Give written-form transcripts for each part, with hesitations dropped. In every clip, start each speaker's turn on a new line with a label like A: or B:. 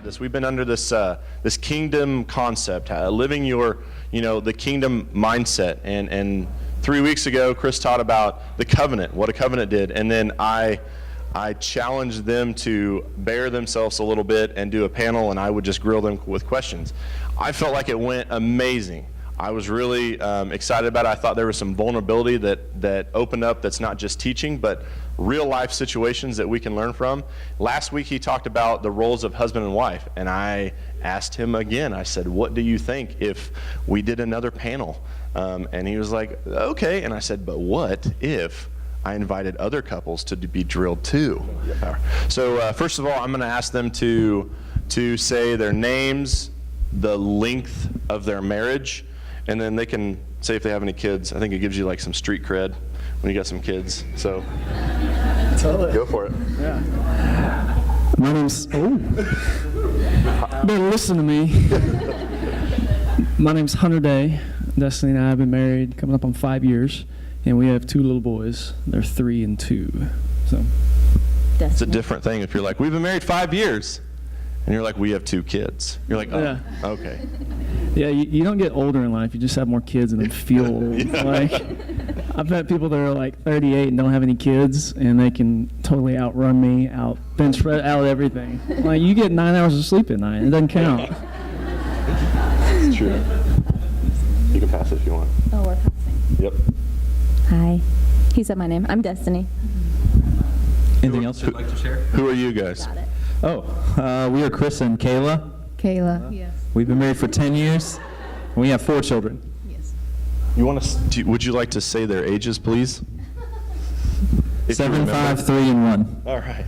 A: this. We've been under this this kingdom concept, living your, the kingdom mindset. And 3 weeks ago, Chris taught about the covenant, what a covenant did, and then I challenged them to bear themselves a little bit and do a panel, and I would just grill them with questions. I felt like it went amazing. I was really excited about it. I thought there was some vulnerability that opened up that's not just teaching, but real life situations that we can learn from. Last week he talked about the roles of husband and wife, and I asked him again, I said, what do you think if we did another panel? And he was like, okay. And I said, but what if I invited other couples to be drilled too? So first of all, I'm going to ask them to say their names, the length of their marriage, and then they can say if they have any kids. I think it gives you like some street cred when you got some kids. So go for it.
B: Yeah. My name's, better listen to me. My name's Hunter Day. Destiny and I have been married coming up on 5 years, and we have 2 little boys. They're 3 and 2. So
A: it's a different thing if you're like, we've been married 5 years, and you're like, we have 2 kids. You're like, oh, yeah. Okay.
B: Yeah, you don't get older in life. You just have more kids and then feel old. Yeah. Like, I've met people that are like 38 and don't have any kids, and they can totally outrun me, bench press, out everything. Like, you get 9 hours of sleep at night. It doesn't count.
A: It's true. You can pass it if you want.
C: Oh, we're passing.
A: Yep.
C: Hi. He said my name. I'm Destiny.
D: Anything else you'd like to share?
A: Who are you guys?
C: Got it.
D: Oh, we are Chris and Kayla.
C: Kayla. Yes.
D: We've been married for 10 years, and we have 4 children.
C: Yes.
A: You want to? Would you like to say their ages, please?
D: 7, 5, 3, and 1.
A: All right.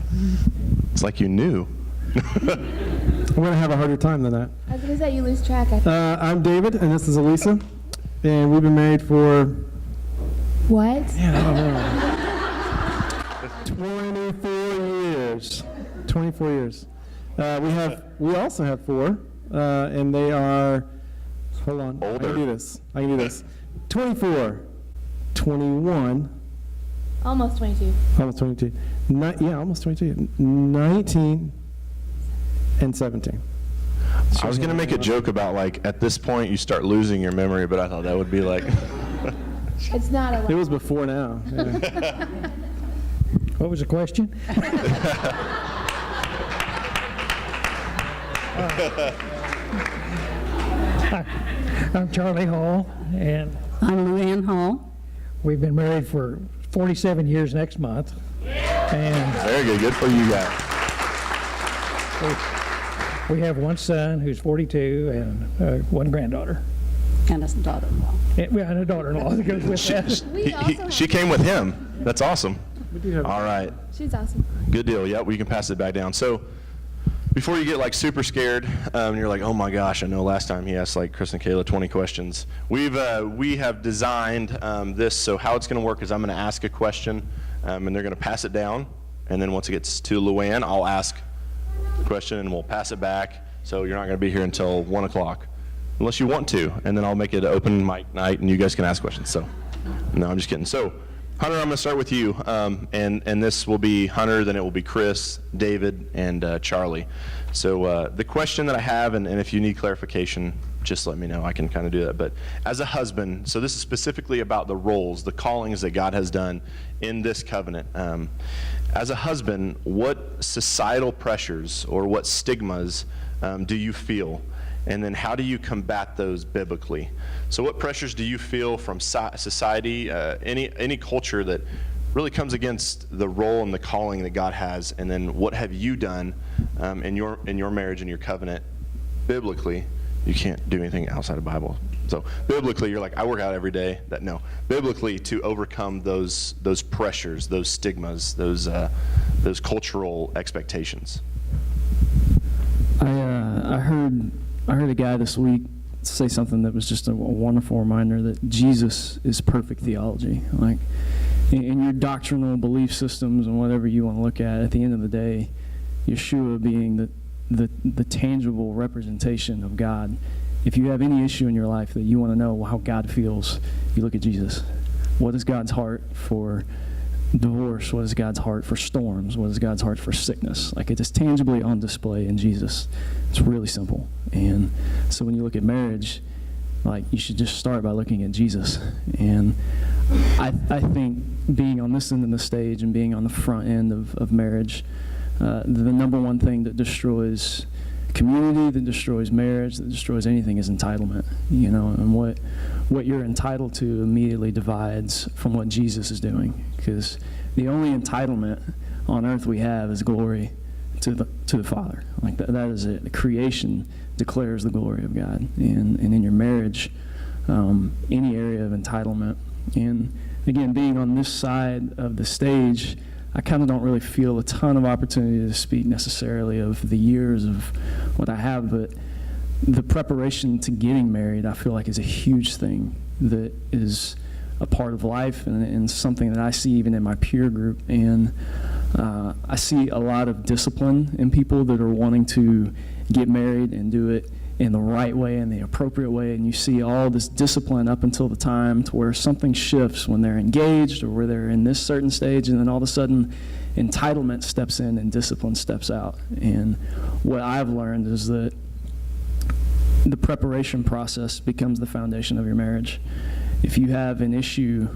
A: It's like you knew.
E: I'm going to have a harder time than that.
C: I was going to say, you lose track.
E: I'm David, and this is Elisa, and we've been married for...
C: What?
E: Yeah, I don't know. 24 years. 24 years. We also have 4, and they are... Hold on.
A: Older.
E: I can do this. 24, 21...
C: Almost 22.
E: Almost 22. Almost 22. 19 and 17.
A: I was going to make a joke about, like, at this point you start losing your memory, but I thought that would be like...
C: It's not a lot.
E: It was before now. Yeah.
F: What was the question? I'm Charlie Hall, and
G: I'm Luann Hall.
F: we've been married for 47 years next month. And
A: Very good. Good for you guys.
F: we have 1 son who's 42 and 1 granddaughter.
G: And a daughter-in-law.
F: And a daughter-in-law that goes with that.
A: She came with him. That's awesome.
E: We do have
A: All right.
C: She's awesome.
A: Good deal. Yeah, we can pass it back down. So before you get like super scared, and you're like, oh my gosh, I know last time he asked like Chris and Kayla 20 questions. We have designed this, so how it's going to work is I'm going to ask a question, and they're going to pass it down, and then once it gets to Luann, I'll ask a question and we'll pass it back. So you're not going to be here until 1 o'clock, unless you want to, and then I'll make it open mic night and you guys can ask questions. So no, I'm just kidding. So Hunter, I'm going to start with you, and this will be Hunter, then it will be Chris, David, and Charlie. So the question that I have, and if you need clarification, just let me know. I can kind of do that. But as a husband, so this is specifically about the roles, the callings that God has done in this covenant. As a husband, what societal pressures or what stigmas do you feel? And then how do you combat those biblically? So what pressures do you feel from society, any culture that really comes against the role and the calling that God has? And then what have you done in your marriage and your covenant biblically? You can't do anything outside of Bible. So biblically, you're like, I work out every day. No. Biblically, to overcome those pressures, those stigmas, those cultural expectations.
B: I heard a guy this week say something that was just a wonderful reminder that Jesus is perfect theology. Like, in your doctrinal belief systems and whatever you want to look at the end of the day, Yeshua being the tangible representation of God. If you have any issue in your life that you want to know how God feels, you look at Jesus. What is God's heart for divorce? What is God's heart for storms? What is God's heart for sickness? Like, it is tangibly on display in Jesus. It's really simple. And so when you look at marriage, like, you should just start by looking at Jesus. And I think being on this end of the stage and being on the front end of marriage, the number one thing that destroys community, that destroys marriage, that destroys anything is entitlement. And what you're entitled to immediately divides from what Jesus is doing. Because the only entitlement on earth we have is glory to the Father. Like, that is it. The creation declares the glory of God. And in your marriage, any area of entitlement. And again, being on this side of the stage, I kind of don't really feel a ton of opportunity to speak necessarily of the years of what I have, but the preparation to getting married, I feel like, is a huge thing that is a part of life and something that I see even in my peer group. And I see a lot of discipline in people that are wanting to get married and do it in the right way, in the appropriate way, and you see all this discipline up until the time to where something shifts when they're engaged or where they're in this certain stage, and then all of a sudden entitlement steps in and discipline steps out. And what I've learned is that the preparation process becomes the foundation of your marriage. If you have an issue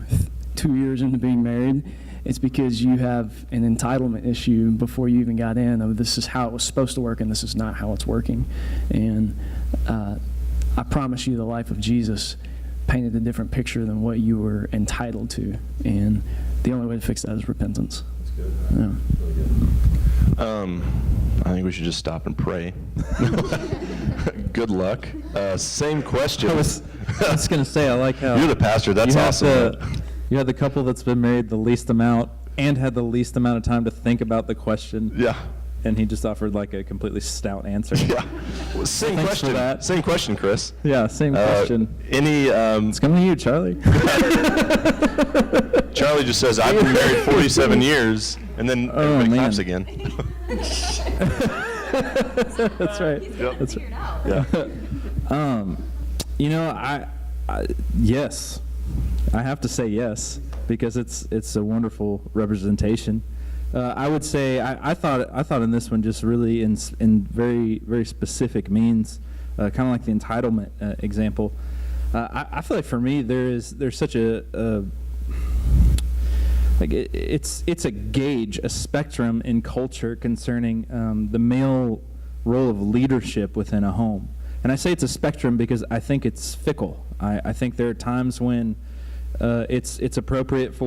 B: 2 years into being married, it's because you have an entitlement issue before you even got in of this is how it was supposed to work and this is not how it's working. And I promise you the life of Jesus painted a different picture than what you were entitled to. And the only way to fix that is repentance.
A: That's good.
B: Yeah.
A: Really good. I think we should just stop and pray. Good luck. Same question.
D: I was going to say, I like how
A: You're the pastor. That's awesome.
D: You had the couple that's been married the least amount and had the least amount of time to think about the question.
A: Yeah.
D: And he just offered like a completely stout answer.
A: Yeah. Well, same
D: Thanks for
A: question.
D: that.
A: Same question, Chris.
D: Yeah, same question.
A: Any?
D: It's coming to you, Charlie.
A: Charlie just says, "I've been married 47 years," and then everybody
D: man.
A: claps again.
D: That's right.
A: Yep.
D: That's right.
A: Yeah.
D: Yes, I have to say yes because it's a wonderful representation. I would say I thought in this one just really in very very specific means, kind of like the entitlement example. I feel like for me there's such a like it's a gauge, a spectrum in culture concerning the male role of leadership within a home. And I say it's a spectrum because I think it's fickle. I think there are times when it's appropriate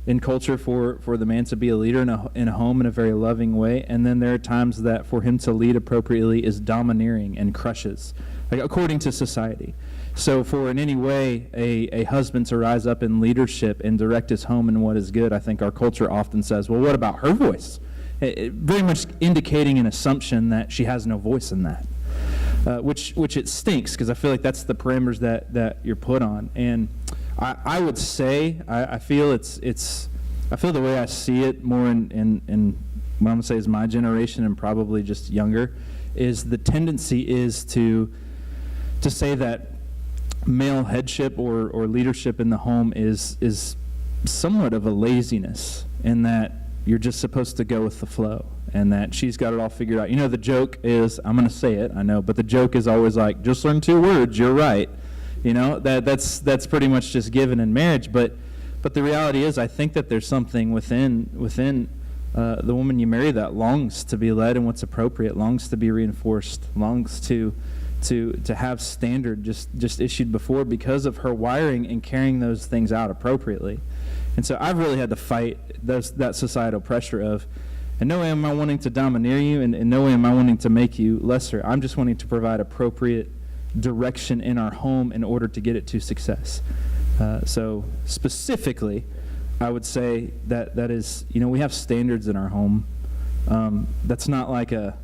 D: in culture for the man to be a leader in a home in a very loving way, and then there are times that for him to lead appropriately is domineering and crushes, like according to society. So for in any way a husband to rise up in leadership and direct his home in what is good, I think our culture often says, well, what about her voice? Very much indicating an assumption that she has no voice in that, which it stinks because I feel like that's the parameters that you're put on. And I would say I feel I feel the way I see it more in what I'm gonna say is my generation and probably just younger, is the tendency is to say that male headship or leadership in the home is somewhat of a laziness, in that you're just supposed to go with the flow and that she's got it all figured out. You know, the joke is, I'm going to say it, I know, but the joke is always like, just learn 2 words, you're right. You know, that's pretty much just given in marriage. But the reality is, I think that there's something within the woman you marry that longs to be led in what's appropriate, longs to be reinforced, longs to have standard just issued before because of her wiring and carrying those things out appropriately. And so I've really had to fight that societal pressure of, in no way am I wanting to domineer you, and in no way am I wanting to make you lesser. I'm just wanting to provide appropriate direction in our home in order to get it to success. So specifically, I would say that is, we have standards in our home. That's not like a,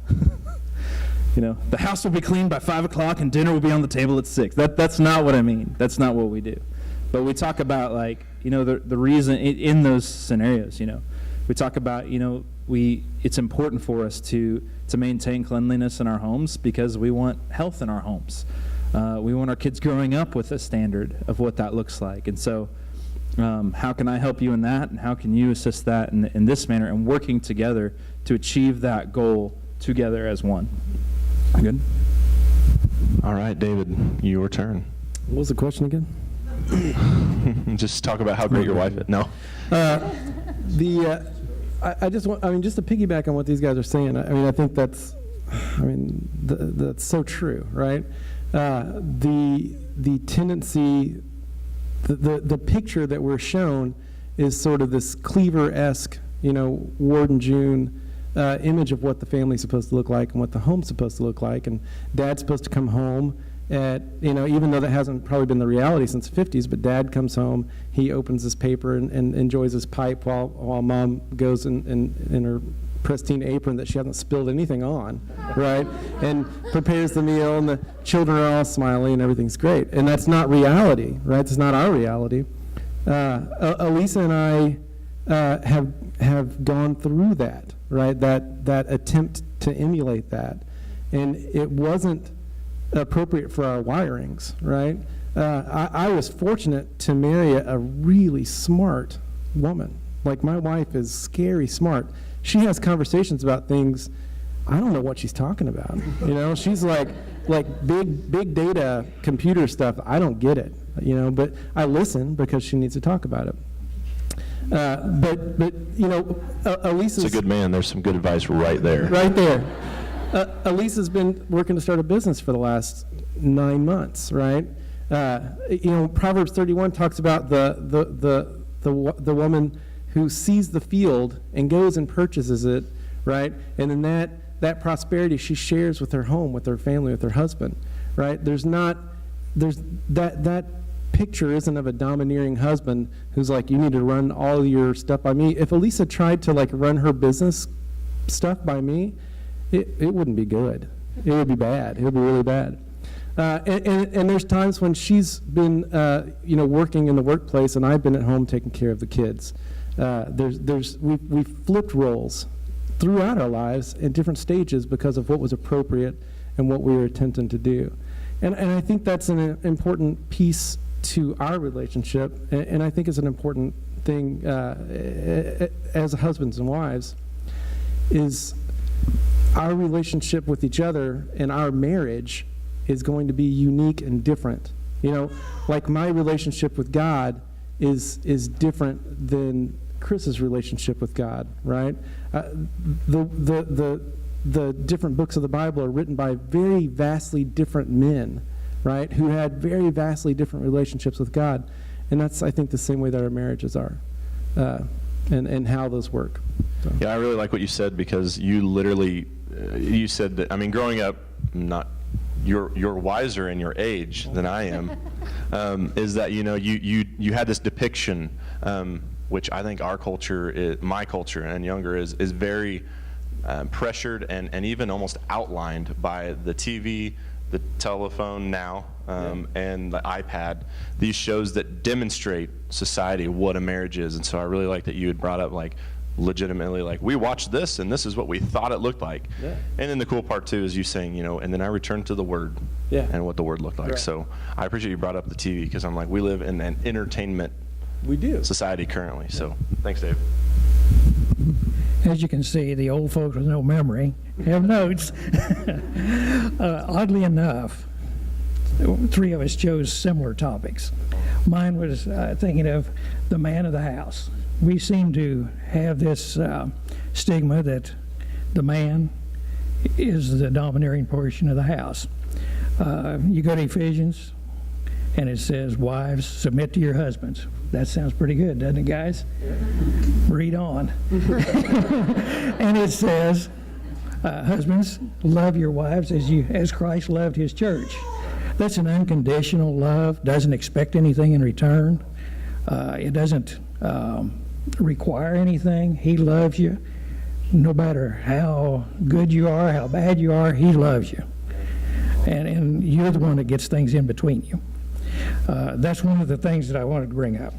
D: the house will be cleaned by 5 o'clock and dinner will be on the table at 6. That's not what I mean. That's not what we do. But we talk about the reason in those scenarios, we talk about, it's important for us to maintain cleanliness in our homes because we want health in our homes. We want our kids growing up with a standard of what that looks like. And so How can I help you in that, and how can you assist that in this manner, and working together to achieve that goal together as one. Good?
A: All right, David, your turn.
E: What was the question again?
A: Just talk about how great your wife is. No.
E: I just want, just to piggyback on what these guys are saying, I think that's so true, right? The tendency, the picture that we're shown is sort of this Cleaver-esque, Ward and June image of what the family's supposed to look like and what the home's supposed to look like. And dad's supposed to come home at, even though that hasn't probably been the reality since the 50s, but dad comes home, he opens his paper and enjoys his pipe while mom goes in her pristine apron that she hasn't spilled anything on, right? And prepares the meal, and the children are all smiling and everything's great. And that's not reality, right? It's not our reality. Elisa and I have gone through that, right? That attempt to emulate that. And it wasn't appropriate for our wirings, right? I was fortunate to marry a really smart woman. Like, my wife is scary smart. She has conversations about things I don't know what she's talking about. She's like big data computer stuff. I don't get it, but I listen because she needs to talk about it. But Elisa's...
A: It's a good man. There's some good advice right there.
E: Right there. Elisa's been working to start a business for the last 9 months, right? Proverbs 31 talks about the woman who sees the field and goes and purchases it, right? And then that prosperity she shares with her home, with her family, with her husband, right? That picture isn't of a domineering husband who's like, you need to run all your stuff by me. If Elisa tried to run her business stuff by me, it wouldn't be good. It would be bad. It would be really bad. And there's times when she's been, working in the workplace, and I've been at home taking care of the kids. We've flipped roles throughout our lives in different stages because of what was appropriate and what we were attempting to do. And I think that's an important piece to our relationship, and I think it's an important thing as husbands and wives, is our relationship with each other and our marriage is going to be unique and different. Like my relationship with God is different than Chris's relationship with God, right? The different books of the Bible are written by very vastly different men, right, who had very vastly different relationships with God. And that's, I think, the same way that our marriages are, and how those work. So.
A: Yeah, I really like what you said, because you literally, you said that, growing up, you're wiser in your age than I am, is that, you had this depiction, which I think our culture, my culture and younger, is very pressured and even almost outlined by the TV, the telephone now, and the iPad, these shows that demonstrate society what a marriage is. And so I really like that you had brought up, legitimately, we watched this and this is what we thought it looked like. Yeah. And then the cool part too is you saying, and then I returned to the Word, and what the Word looked like. Right. So I appreciate you brought up the TV, because I'm like, we live in an entertainment society currently. So thanks, Dave.
F: As you can see, the old folks with no memory have notes. Oddly enough, 3 of us chose similar topics. Mine was thinking of the man of the house. We seem to have this stigma that the man is the domineering portion of the house. You go to Ephesians, and it says, wives, submit to your husbands. That sounds pretty good, doesn't it, guys? Read on. And it says, husbands, love your wives as Christ loved his church. That's an unconditional love, doesn't expect anything in return. It doesn't require anything. He loves you. No matter how good you are, how bad you are, he loves you. And you're the one that gets things in between you. That's one of the things that I wanted to bring up.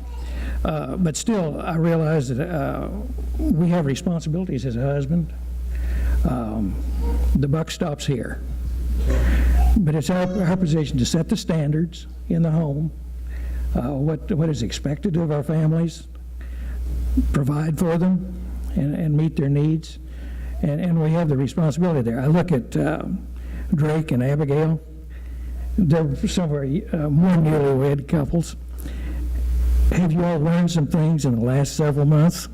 F: But still, I realize that we have responsibilities as a husband. The buck stops here. But it's our position to set the standards in the home, what is expected of our families, provide for them, and meet their needs. And we have the responsibility there. I look at Drake and Abigail. They're some of our more newlywed couples. Have you all learned some things in the last several months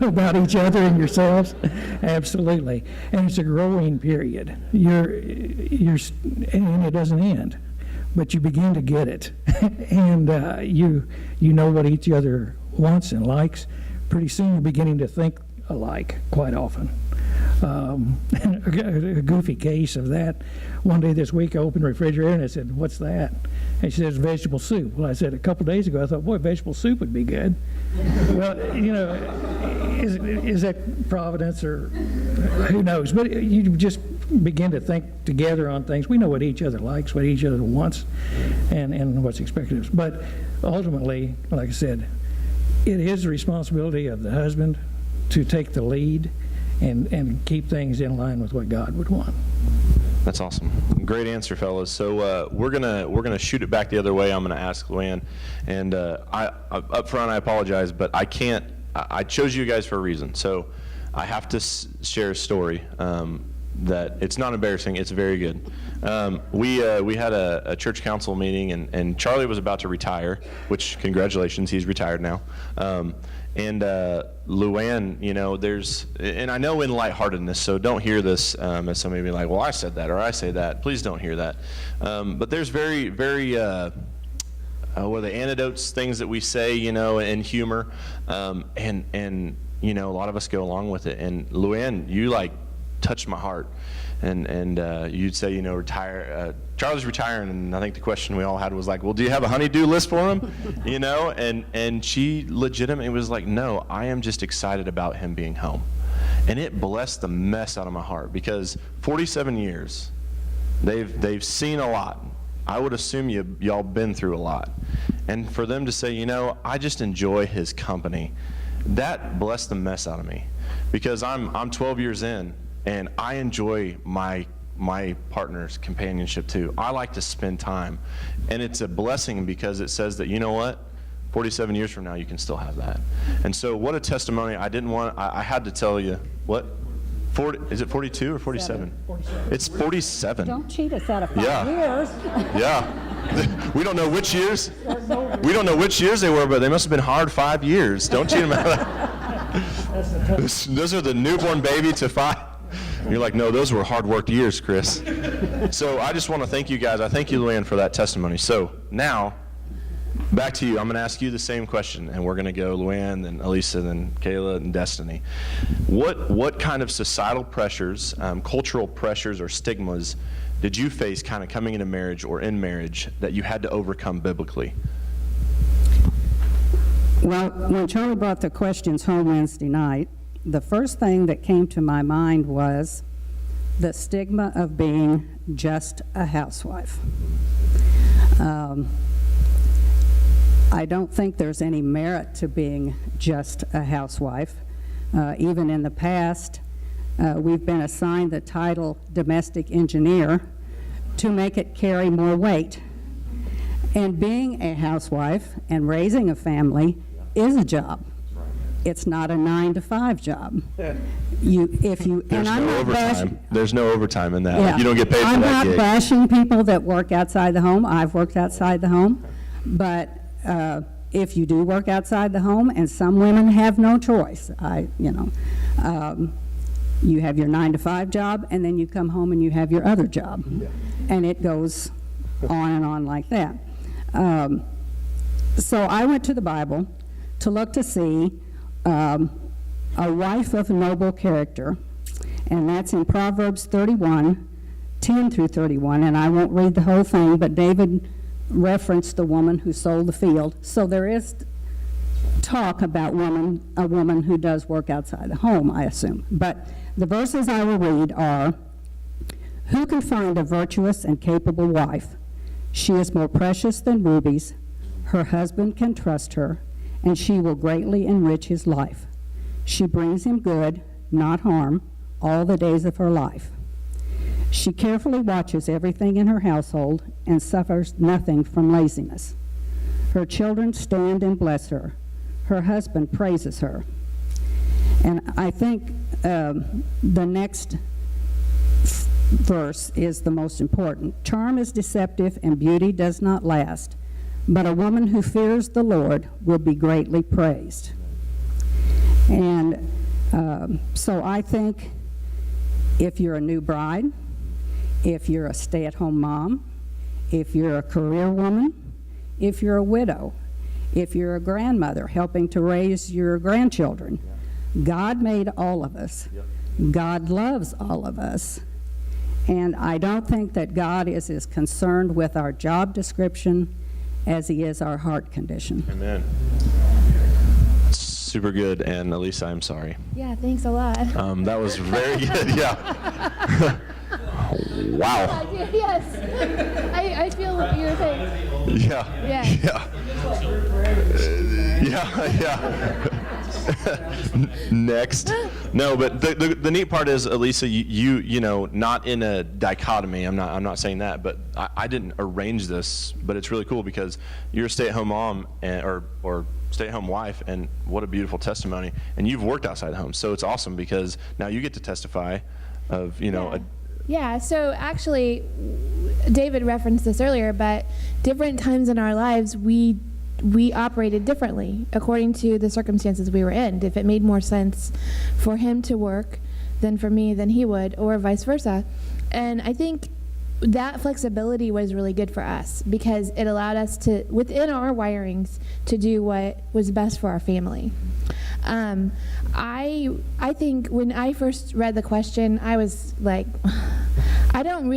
F: about each other and yourselves? Absolutely. And it's a growing period. And it doesn't end, but you begin to get it. And you know what each other wants and likes. Pretty soon you're beginning to think alike quite often. A goofy case of that. One day this week I opened the refrigerator and I said, "What's that?" And she says, "Vegetable soup." Well, I said, a couple days ago I thought, boy, vegetable soup would be good. Well, is that providence or who knows? But you just begin to think together on things. We know what each other likes, what each other wants, and what's expected of us. But ultimately, like I said, it is the responsibility of the husband to take the lead and keep things in line with what God would want.
A: That's awesome. Great answer, fellas. So we're gonna shoot it back the other way. I'm gonna ask Luann, and I up front I apologize, but I can't. I chose you guys for a reason. So I have to share a story that it's not embarrassing. It's very good. We had a church council meeting, and Charlie was about to retire, which congratulations, he's retired now. And Luann, there's, and I know in lightheartedness, so don't hear this as somebody being like, well, I said that, or I say that. Please don't hear that. But there's very, very, what are the anecdotes, things that we say, in humor, and a lot of us go along with it. And Luann, you touched my heart. And you'd say, retire. Charlie's retiring, and I think the question we all had was like, well, do you have a honey-do list for him? And she legitimately was like, no, I am just excited about him being home. And it blessed the mess out of my heart, because 47 years, they've seen a lot. I would assume y'all been through a lot. And for them to say, I just enjoy his company, that blessed the mess out of me, because I'm 12 years in, and I enjoy my partner's companionship too. I like to spend time, and it's a blessing because it says that, 47 years from now you can still have that. And so what a testimony. I had to tell you, what? 40, is it 42 or 47? 47. It's 47.
G: Don't cheat us out of 5 years.
A: Yeah. We don't know which years. We don't know which years they were, but they must have been hard 5 years. Don't cheat them out of that. Those are the newborn baby to 5. You're like, no, those were hard-worked years, Chris. So I just want to thank you guys. I thank you, Luann, for that testimony. So now, back to you. I'm going to ask you the same question, and we're going to go Luann, then Elisa, then Kayla, and Destiny. What kind of societal pressures, cultural pressures, or stigmas did you face kind of coming into marriage or in marriage that you had to overcome biblically?
G: Well, when Charlie brought the questions home Wednesday night, the first thing that came to my mind was the stigma of being just a housewife. I don't think there's any merit to being just a housewife. Even in the past, we've been assigned the title domestic engineer to make it carry more weight. And being a housewife and raising a family is a job. It's not a 9-to-5 job.
A: There's no overtime. There's no overtime in that.
G: Yeah.
A: You don't get paid for
G: I'm
A: that
G: not
A: gig.
G: bashing people that work outside the home. I've worked outside the home. But if you do work outside the home, and some women have no choice, you have your 9-to-5 job, and then you come home and you have your other job. Yeah. And it goes on and on like that. So I went to the Bible to look to see a wife of noble character, and that's in Proverbs 31:10 through 31, and I won't read the whole thing, but David referenced the woman who sold the field. So there is talk about a woman who does work outside the home, I assume. But the verses I will read are, "Who can find a virtuous and capable wife? She is more precious than rubies. Her husband can trust her, and she will greatly enrich his life. She brings him good, not harm, all the days of her life. She carefully watches everything in her household and suffers nothing from laziness. Her children stand and bless her. Her husband praises her. And I think the next verse is the most important. Charm is deceptive and beauty does not last, but a woman who fears the Lord will be greatly praised. And so I think if you're a new bride, if you're a stay-at-home mom, if you're a career woman, if you're a widow, if you're a grandmother helping to raise your grandchildren, God made all of us. God loves all of us. And I don't think that God is as concerned with our job description as he is our heart condition.
A: Amen. Super good, and Elisa, I'm sorry.
C: Yeah, thanks a lot.
A: That was very good, yeah. Wow.
C: Yes. I feel your thing.
A: Yeah.
C: Yeah.
A: Next. No, but the neat part is, Elisa, you know, not in a dichotomy. I'm not saying that, but I didn't arrange this, but it's really cool because you're a stay-at-home mom or stay-at-home wife, and what a beautiful testimony. And you've worked outside the home, so it's awesome because now you get to testify of, you know,
C: Yeah, so actually, David referenced this earlier, but different times in our lives, we operated differently according to the circumstances we were in. If it made more sense for him to work than for me, then he would, or vice versa. And I think that flexibility was really good for us because it allowed us to, within our wirings, to do what was best for our family. I think when I first read the question, I was like, I don't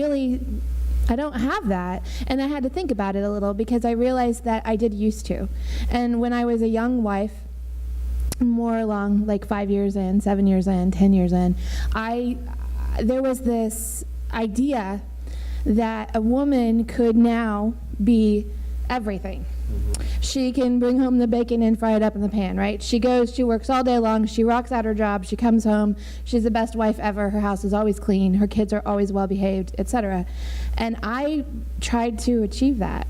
C: have that. And I had to think about it a little because I realized that I did used to. And when I was a young wife, more along like 5 years in, 7 years in, 10 years in, there was this idea that a woman could now be everything. She can bring home the bacon and fry it up in the pan, right? She goes, she works all day long, she rocks out her job, she comes home, she's the best wife ever, her house is always clean, her kids are always well behaved, etc. And I tried to achieve that.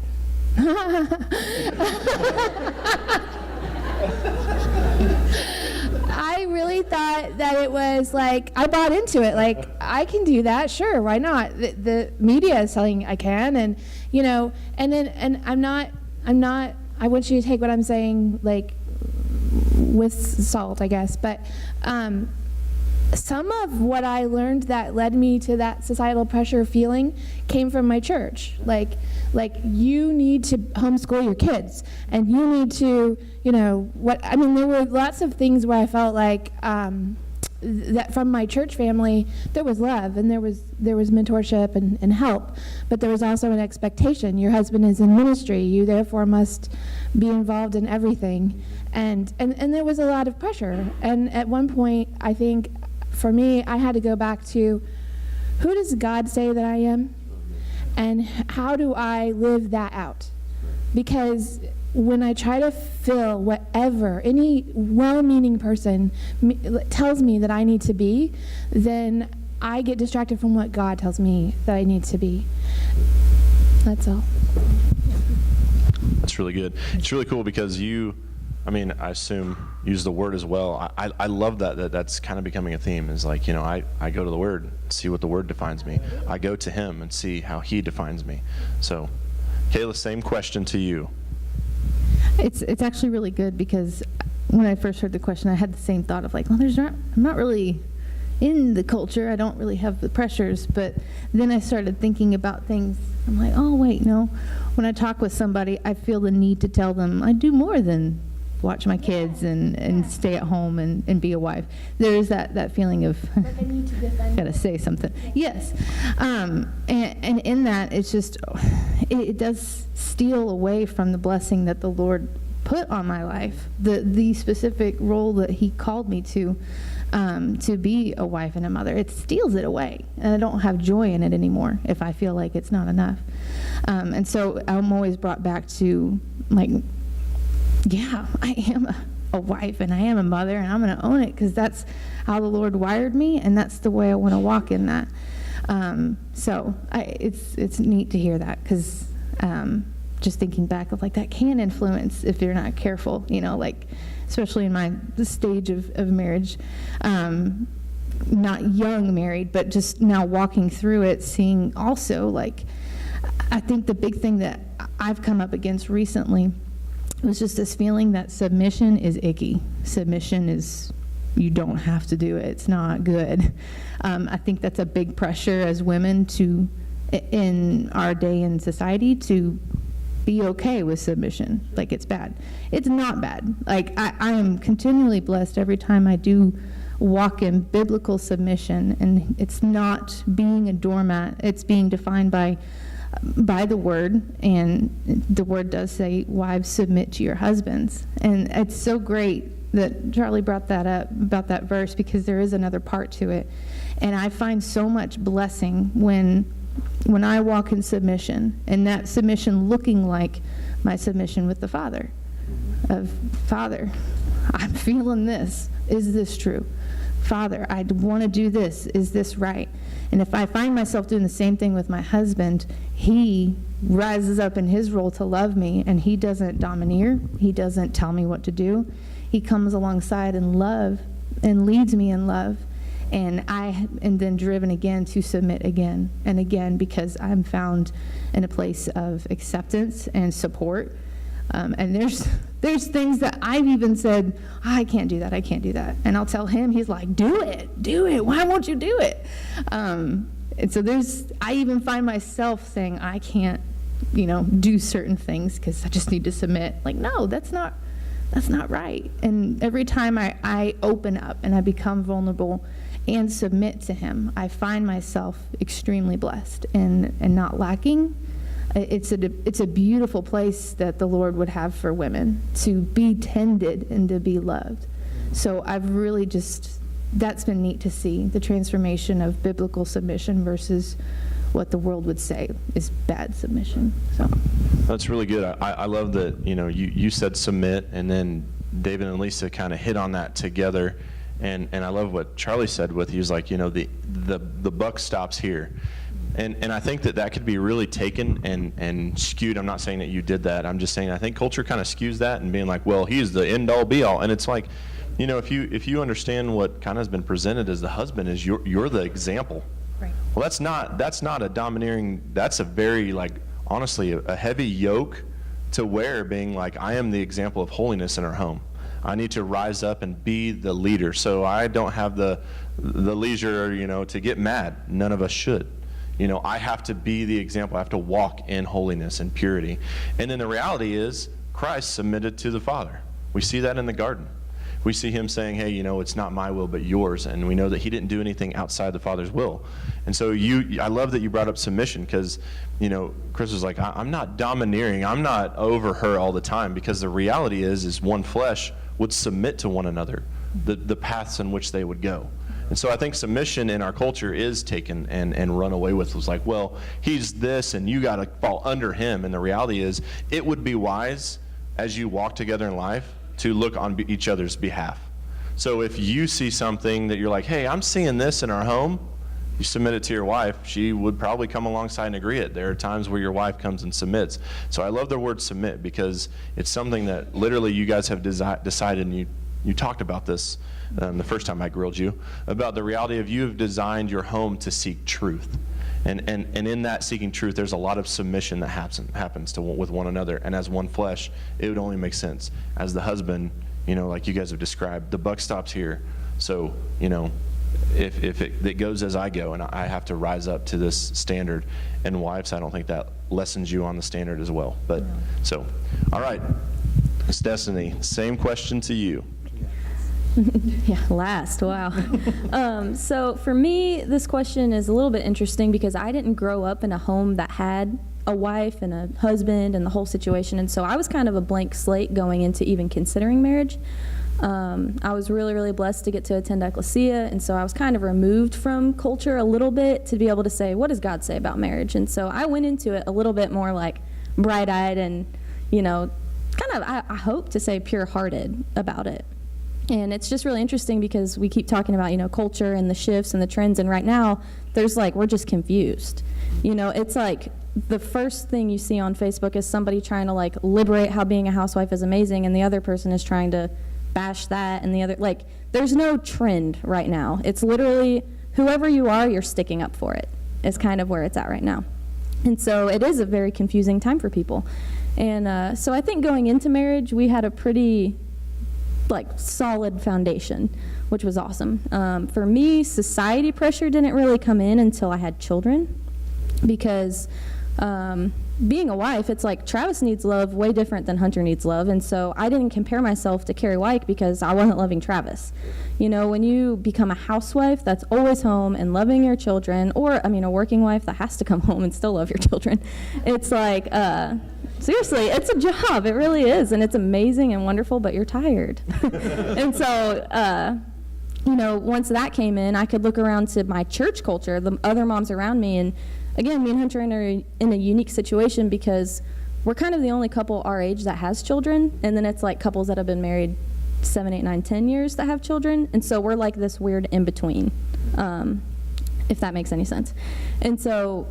C: I really thought that it was like, I bought into it, like, I can do that, sure, why not? The media is telling I can, and, you know, and I want you to take what I'm saying, like, with salt, I guess, but some of what I learned that led me to that societal pressure feeling came from my church. Like you need to homeschool your kids, and you need to, you know, there were lots of things where I felt like that from my church family, there was love, and there was mentorship and help, but there was also an expectation. Your husband is in ministry, you therefore must be involved in everything, and there was a lot of pressure. And at one point, I think, for me, I had to go back to, who does God say that I am? And how do I live that out? Because when I try to fill whatever any well-meaning person tells me that I need to be, then I get distracted from what God tells me that I need to be. That's all.
A: That's really good. It's really cool because I assume, use the word as well. I love that's kind of becoming a theme, is like, you know, I go to the word, see what the word defines me. I go to him and see how he defines me. So, Kayla, same question to you.
H: It's actually really good because when I first heard the question, I had the same thought of like, well, I'm not really in the culture. I don't really have the pressures. But then I started thinking about things. I'm like, oh, wait, no. When I talk with somebody, I feel the need to tell them I do more than watch my kids and stay at home and be a wife. There's that feeling of,
C: Like I need to defend.
H: gotta say something. Yes. And in that, it's just, it does steal away from the blessing that the Lord put on my life, the specific role that he called me to be a wife and a mother. It steals it away, and I don't have joy in it anymore if I feel like it's not enough. And so I'm always brought back to, like, yeah, I am a wife and I am a mother, and I'm going to own it because that's how the Lord wired me, and that's the way I want to walk in that. So it's neat to hear that because just thinking back of like that can influence if you're not careful, like especially in the stage of marriage, not young married, but just now walking through it, seeing also like, I think the big thing that I've come up against recently was just this feeling that submission is icky. Submission is, you don't have to do it. It's not good. I think that's a big pressure as women in our day in society to be okay with submission. Like it's bad. It's not bad. Like I am continually blessed every time I do walk in biblical submission, and it's not being a doormat. It's being defined by the word, and the word does say, wives, submit to your husbands. And it's so great that Charlie brought that up about that verse, because there is another part to it. And I find so much blessing when I walk in submission, and that submission looking like my submission with the Father, of Father, I'm feeling this. Is this true? Father, I want to do this. Is this right? And if I find myself doing the same thing with my husband, he rises up in his role to love me, and he doesn't domineer. He doesn't tell me what to do. He comes alongside in love and leads me in love. And I am then driven again to submit again and again, because I'm found in a place of acceptance and support. And there's things that I've even said, I can't do that, I can't do that. And I'll tell him, he's like, do it, why won't you do it? And so I even find myself saying, I can't, do certain things because I just need to submit. Like, no, that's not right. And every time I open up and I become vulnerable and submit to him, I find myself extremely blessed and not lacking. It's a beautiful place that the Lord would have for women, to be tended and to be loved. So I've really that's been neat to see, the transformation of biblical submission versus what the world would say is bad submission. So
A: that's really good. I love that, you said submit, and then David and Lisa kind of hit on that together. And I love what Charlie said he was like, the buck stops here. And I think that could be really taken and skewed. I'm not saying that you did that. I'm just saying I think culture kind of skews that and being like, well, he's the end all be all. And it's like, if you understand what kind of has been presented as the husband is you're the example.
H: right.
A: Well, that's not a domineering. That's a very honestly a heavy yoke to wear, being like, I am the example of holiness in our home. I need to rise up and be the leader. So I don't have the leisure, to get mad. None of us should. I have to be the example. I have to walk in holiness and purity. And then the reality is Christ submitted to the Father. We see that in the garden. We see him saying, hey, it's not my will but yours. And we know that he didn't do anything outside the Father's will. And so I love that you brought up submission, because, Chris was like, I'm not domineering. I'm not over her all the time, because the reality is one flesh would submit to one another, the paths in which they would go. And so I think submission in our culture is taken and run away with. It's like, well, he's this and you got to fall under him. And the reality is it would be wise as you walk together in life to look on each other's behalf. So if you see something that you're like, hey, I'm seeing this in our home, you submit it to your wife, she would probably come alongside and agree it. There are times where your wife comes and submits. So I love the word submit, because it's something that literally you guys have decided, and you talked about this the first time I grilled you, about the reality of you have designed your home to seek truth. And in that seeking truth, there's a lot of submission that happens with one another. And as one flesh, it would only make sense. As the husband, like you guys have described, the buck stops here. So, if it goes as I go, and I have to rise up to this standard. And wives, I don't think that lessens you on the standard as well. But so, all right, Miss Destiny, same question to you.
I: Yeah, last, wow. So for me, this question is a little bit interesting, because I didn't grow up in a home that had a wife and a husband and the whole situation, and so I was kind of a blank slate going into even considering marriage. I was really, really blessed to get to attend ecclesia, and so I was kind of removed from culture a little bit to be able to say, what does God say about marriage? And so I went into it a little bit more like bright-eyed and, kind of, I hope to say pure-hearted about it. And it's just really interesting, because we keep talking about, culture and the shifts and the trends, and right now, we're just confused. It's like the first thing you see on Facebook is somebody trying to like liberate how being a housewife is amazing, and the other person is trying to bash that, and the other, like, there's no trend right now. It's literally whoever you are, you're sticking up for it, is kind of where it's at right now. And so it is a very confusing time for people. And so I think going into marriage, we had a pretty like solid foundation, which was awesome. For me, society pressure didn't really come in until I had children, because being a wife, it's like Travis needs love way different than Hunter needs love. And so I didn't compare myself to Carrie White because I wasn't loving Travis. You know, when you become a housewife that's always home and loving your children, or I mean a working wife that has to come home and still love your children, it's like seriously, it's a job. It really is, and it's amazing and wonderful, but you're tired. And so you know, once that came in, I could look around to my church culture, the other moms around me, and again, me and Hunter are in a unique situation because we're kind of the only couple our age that has children, and then it's like couples that have been married 7, 8, 9, 10 years that have children, and so we're like this weird in-between, if that makes any sense. And so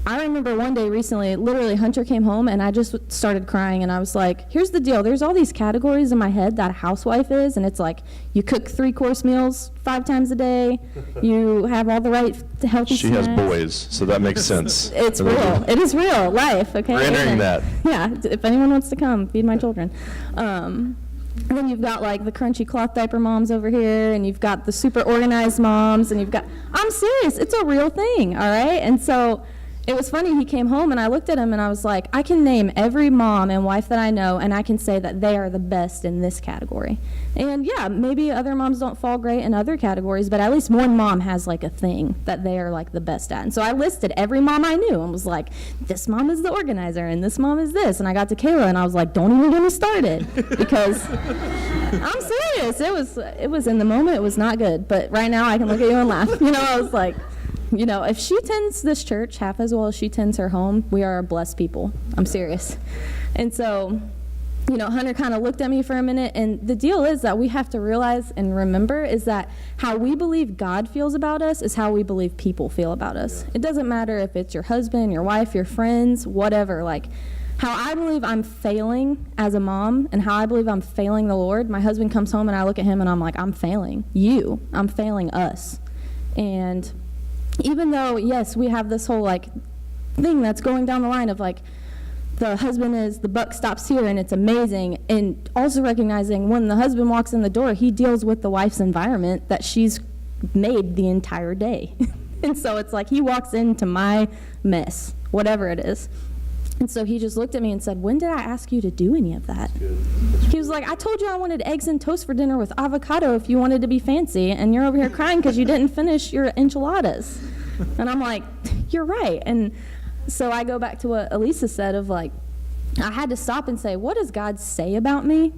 I: I remember one day recently, literally Hunter came home and I just started crying, and I was like, here's the deal, there's all these categories in my head that a housewife is, and it's like you cook 3-course meals 5 times a day, you have all the right healthy
A: She
I: snacks.
A: has boys, so that makes sense.
I: It's real. It is real life, okay?
A: We're entering that.
I: Yeah, if anyone wants to come, feed my children. And then you've got like the crunchy cloth diaper moms over here, and you've got the super organized moms, and you've got, I'm serious, it's a real thing, all right? And so it was funny, he came home and I looked at him and I was like, I can name every mom and wife that I know, and I can say that they are the best in this category. And yeah, maybe other moms don't fall great in other categories, but at least one mom has like a thing that they are like the best at. And so I listed every mom I knew and was like, this mom is the organizer and this mom is this. And I got to Kayla and I was like, don't even get me started, because I'm serious. It was in the moment, it was not good. But right now I can look at you and laugh. You know, I was like, you know, if she tends this church half as well as she tends her home, we are blessed people. I'm serious. And so, you know, Hunter kind of looked at me for a minute, and the deal is that we have to realize and remember is that how we believe God feels about us is how we believe people feel about us. It doesn't matter if it's your husband, your wife, your friends, whatever. Like, how I believe I'm failing as a mom and how I believe I'm failing the Lord, my husband comes home and I look at him and I'm like, I'm failing you. I'm failing us. And even though, yes, we have this whole like thing that's going down the line of like the husband is, the buck stops here and it's amazing, and also recognizing when the husband walks in the door, he deals with the wife's environment that she's made the entire day. And so it's like he walks into my mess, whatever it is. And so he just looked at me and said, when did I ask you to do any of that? He was like, I told you I wanted eggs and toast for dinner with avocado if you wanted to be fancy, and you're over here crying because you didn't finish your enchiladas. And I'm like, you're right. And so I go back to what Elisa said of like, I had to stop and say, what does God say about me?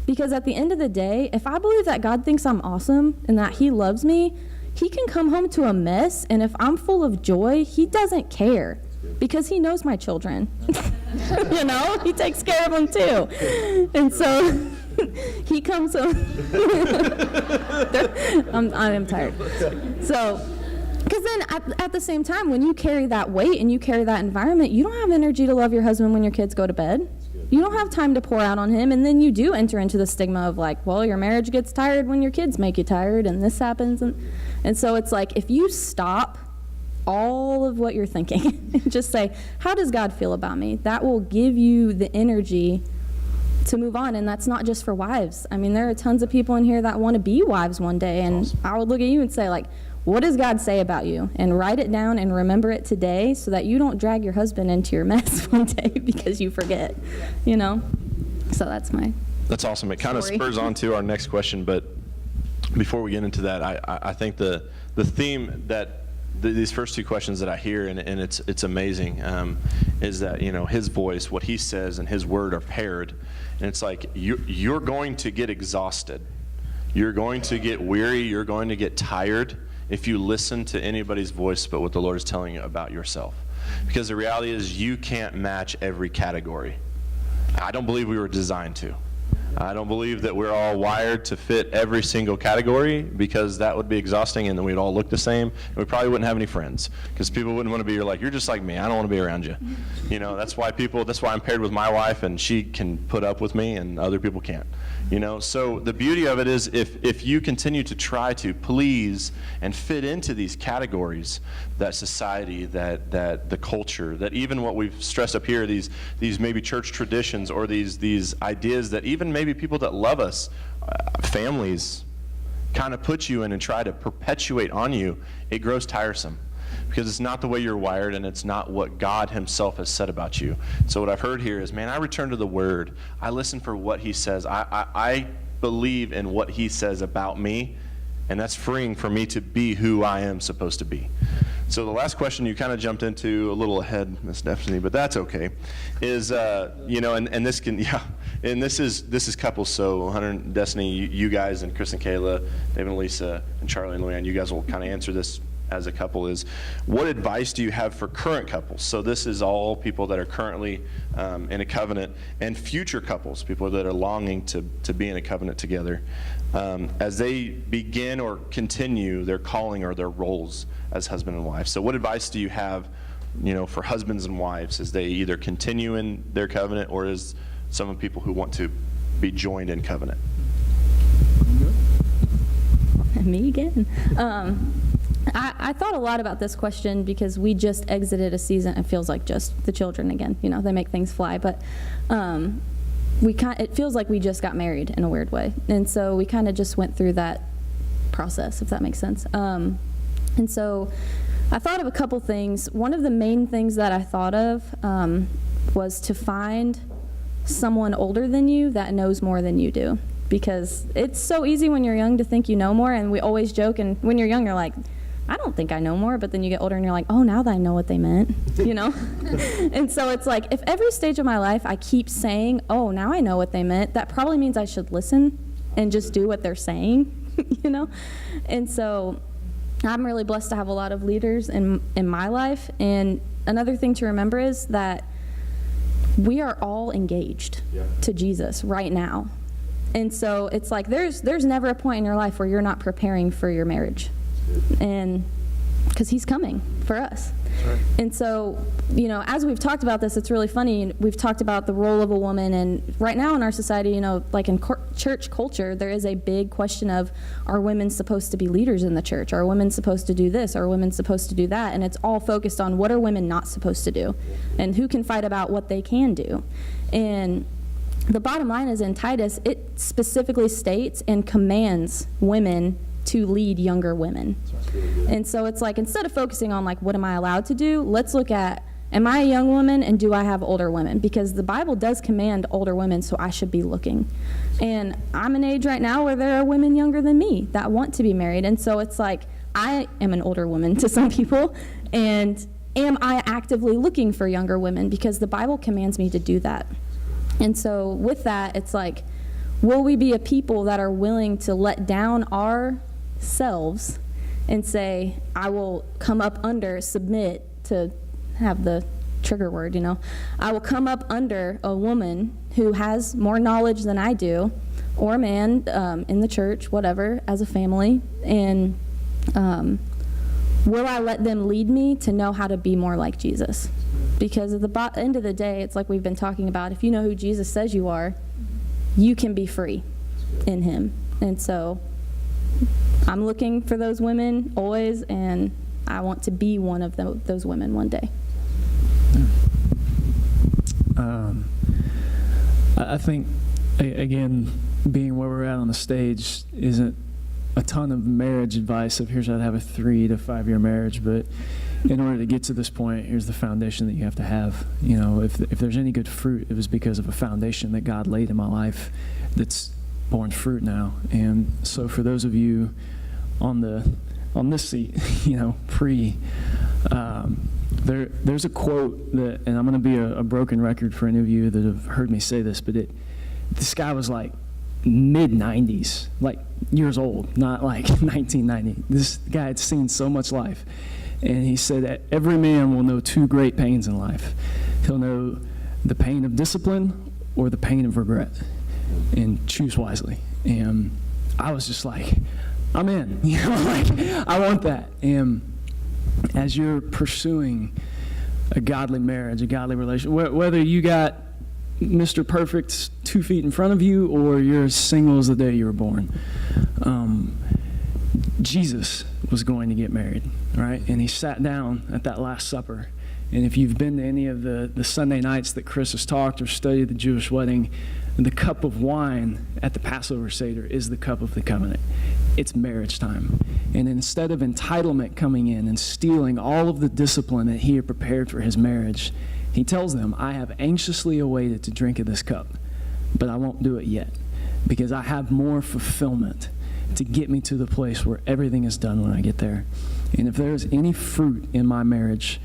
I: Because at the end of the day, if I believe that God thinks I'm awesome and that he loves me, he can come home to a mess, and if I'm full of joy, he doesn't care. Because he knows my children. You know, he takes care of them too. And so he comes home. I am tired. So, because then at the same time, when you carry that weight and you carry that environment, you don't have energy to love your husband when your kids go to bed. You don't have time to pour out on him, and then you do enter into the stigma of like, well, your marriage gets tired when your kids make you tired, and this happens. And so it's like, if you stop all of what you're thinking, just say, how does God feel about me? That will give you the energy to move on. And that's not just for wives. I mean, there are tons of people in here that want to be wives one day, and awesome. I would look at you and say, like, what does God say about you? And write it down and remember it today so that you don't drag your husband into your mess one day because you forget, you know? So that's
A: awesome. It kind of spurs on to our next question, but before we get into that, I think the theme that these first two questions that I hear, and it's amazing, is that, you know, his voice, what he says, and his word are paired. And it's like you're going to get exhausted. You're going to get weary. You're going to get tired if you listen to anybody's voice but what the Lord is telling you about yourself. Because the reality is you can't match every category. I don't believe we were designed to. I don't believe that we're all wired to fit every single category, because that would be exhausting, and then we'd all look the same, and we probably wouldn't have any friends, because people wouldn't want to be like, you're just like me, I don't want to be around you. You know, that's why I'm paired with my wife, and she can put up with me and other people can't. You know, so the beauty of it is if you continue to try to please and fit into these categories, that society, that the culture, that even what we've stressed up here, these maybe church traditions, or these ideas that even maybe people that love us, families, kind of put you in and try to perpetuate on you, it grows tiresome. Because it's not the way you're wired, and it's not what God himself has said about you. So what I've heard here is, man, I return to the Word. I listen for what he says. I believe in what he says about me, and that's freeing for me to be who I am supposed to be. So the last question you kind of jumped into a little ahead, Miss Destiny, but that's okay, is, you know, and this can, yeah, and this is couples, so Hunter and Destiny, you guys, and Chris and Kayla, David and Lisa, and Charlie and Luann, you guys will kind of answer this as a couple. Is what advice do you have for current couples? So this is all people that are currently in a covenant, and future couples, people that are longing to be in a covenant together, as they begin or continue their calling or their roles as husband and wife. So what advice do you have, you know, for husbands and wives as they either continue in their covenant, or as some of the people who want to be joined in covenant?
I: Me again. I thought a lot about this question because we just exited a season. It feels like just the children again. You know, they make things fly, but it feels like we just got married in a weird way, and so we kind of just went through that process, if that makes sense. And so I thought of a couple things. One of the main things that I thought of was to find someone older than you that knows more than you do, because it's so easy when you're young to think you know more, and we always joke, and when you're young you're like, I don't think I know more, but then you get older and you're like, oh, now that I know what they meant, you know? And so it's like, if every stage of my life I keep saying, oh, now I know what they meant, that probably means I should listen and just do what they're saying, you know? And so I'm really blessed to have a lot of leaders in my life. And another thing to remember is that we are all engaged to Jesus right now. And so it's like there's never a point in your life where you're not preparing for your marriage. And because he's coming for us. Right. And so, you know, as we've talked about this, it's really funny. We've talked about the role of a woman, and right now in our society, you know, like in church culture, there is a big question of, are women supposed to be leaders in the church? Are women supposed to do this? Are women supposed to do that? And it's all focused on what are women not supposed to do, and who can fight about what they can do. And the bottom line is, in Titus, it specifically states and commands women to lead younger women. And so it's like, instead of focusing on like, what am I allowed to do, let's look at, am I a young woman and do I have older women? Because the Bible does command older women, so I should be looking. And I'm an age right now where there are women younger than me that want to be married. And so it's like, I am an older woman to some people, and am I actively looking for younger women? Because the Bible commands me to do that. And so with that, it's like, will we be a people that are willing to let down ourselves and say, I will come up under, submit, to have the trigger word, you know. I will come up under a woman who has more knowledge than I do, or a man in the church, whatever, as a family, and will I let them lead me to know how to be more like Jesus? Because at the end of the day, it's like we've been talking about, if you know who Jesus says you are, you can be free in him. And so I'm looking for those women always, and I want to be one of those women one day.
B: I think, again, being where we're at on the stage isn't a ton of marriage advice of here's how to have a 3 to 5 year marriage, but in order to get to this point, here's the foundation that you have to have. You know, if there's any good fruit, it was because of a foundation that God laid in my life that's borne fruit now. And so for those of you on this seat, you know, there's a quote that, and I'm going to be a broken record for any of you that have heard me say this, but this guy was like mid-90s, like years old, not like 1990. This guy had seen so much life. And he said that every man will know 2 great pains in life. He'll know the pain of discipline or the pain of regret. and choose wisely. And I was just like, I'm in. I want that. And as you're pursuing a godly marriage, a godly relationship, whether you got Mr. Perfect 2 feet in front of you or you're as single as the day you were born, Jesus was going to get married, right? And he sat down at that Last Supper. And if you've been to any of the Sunday nights that Chris has talked or studied the Jewish wedding, the cup of wine at the Passover Seder is the cup of the covenant. It's marriage time. And instead of entitlement coming in and stealing all of the discipline that he had prepared for his marriage, he tells them, I have anxiously awaited to drink of this cup, but I won't do it yet because I have more fulfillment to get me to the place where everything is done when I get there. And if there's any fruit in my marriage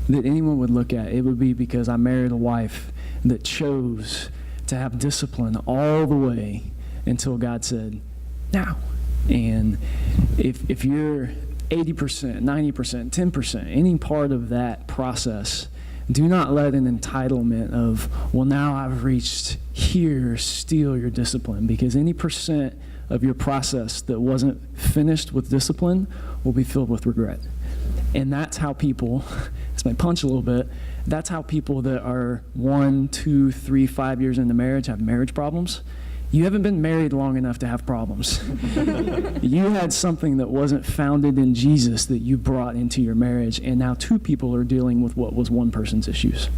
B: that anyone would look at, it would be because I married a wife that chose to have discipline all the way until God said, now. And if you're 80%, 90%, 10%, any part of that process, do not let an entitlement of, well, now I've reached here, steal your discipline, because any percent of your process that wasn't finished with discipline will be filled with regret. And that's how people, this might punch a little bit, that's how people that are 1, 2, 3, 5 years into marriage have marriage problems. You haven't been married long enough to have problems. You had something that wasn't founded in Jesus that you brought into your marriage, and now 2 people are dealing with what was one person's issues.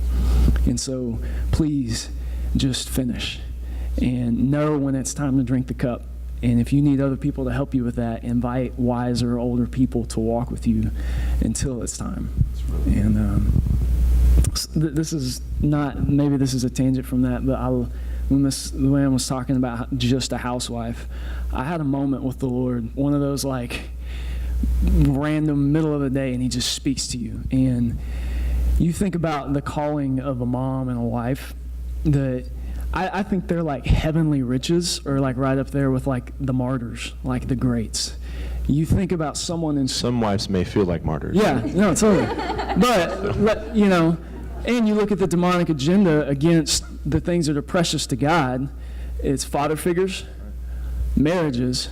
B: And so please just finish and know when it's time to drink the cup. And if you need other people to help you with that, invite wiser, older people to walk with you until it's time. And this is not, maybe this is a tangent from that, but when Luann was talking about just a housewife, I had a moment with the Lord, one of those like random middle of the day, and he just speaks to you. And you think about the calling of a mom and a wife, that I think they're like heavenly riches, or like right up there with like the martyrs, like the greats. You think about someone in...
A: Some wives may feel like martyrs.
B: Yeah, no, totally. But, you know, and you look at the demonic agenda against the things that are precious to God, it's father figures, marriages,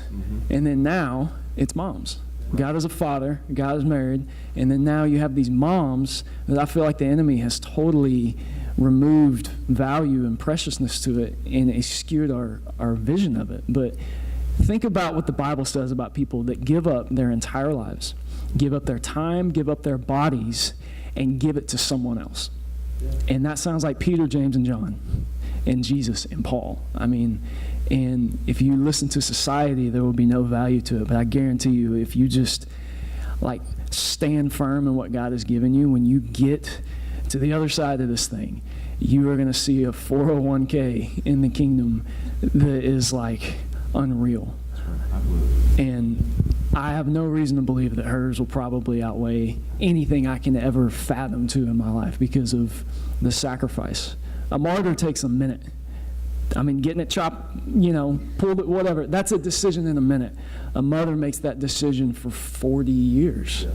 B: and then now it's moms. God is a father, God is married, and then now you have these moms that I feel like the enemy has totally removed value and preciousness to it, and it skewed our vision of it. But think about what the Bible says about people that give up their entire lives, give up their time, give up their bodies, and give it to someone else. And that sounds like Peter, James, and John, and Jesus, and Paul. I mean, and if you listen to society, there will be no value to it. But I guarantee you, if you just like stand firm in what God has given you, when you get to the other side of this thing, you are going to see a 401k in the kingdom that is like unreal. And I have no reason to believe that hers will probably outweigh anything I can ever fathom to in my life because of the sacrifice. A martyr takes a minute. I mean, getting it chopped, you know, pulled it, whatever, that's a decision in a minute. A mother makes that decision for 40 years,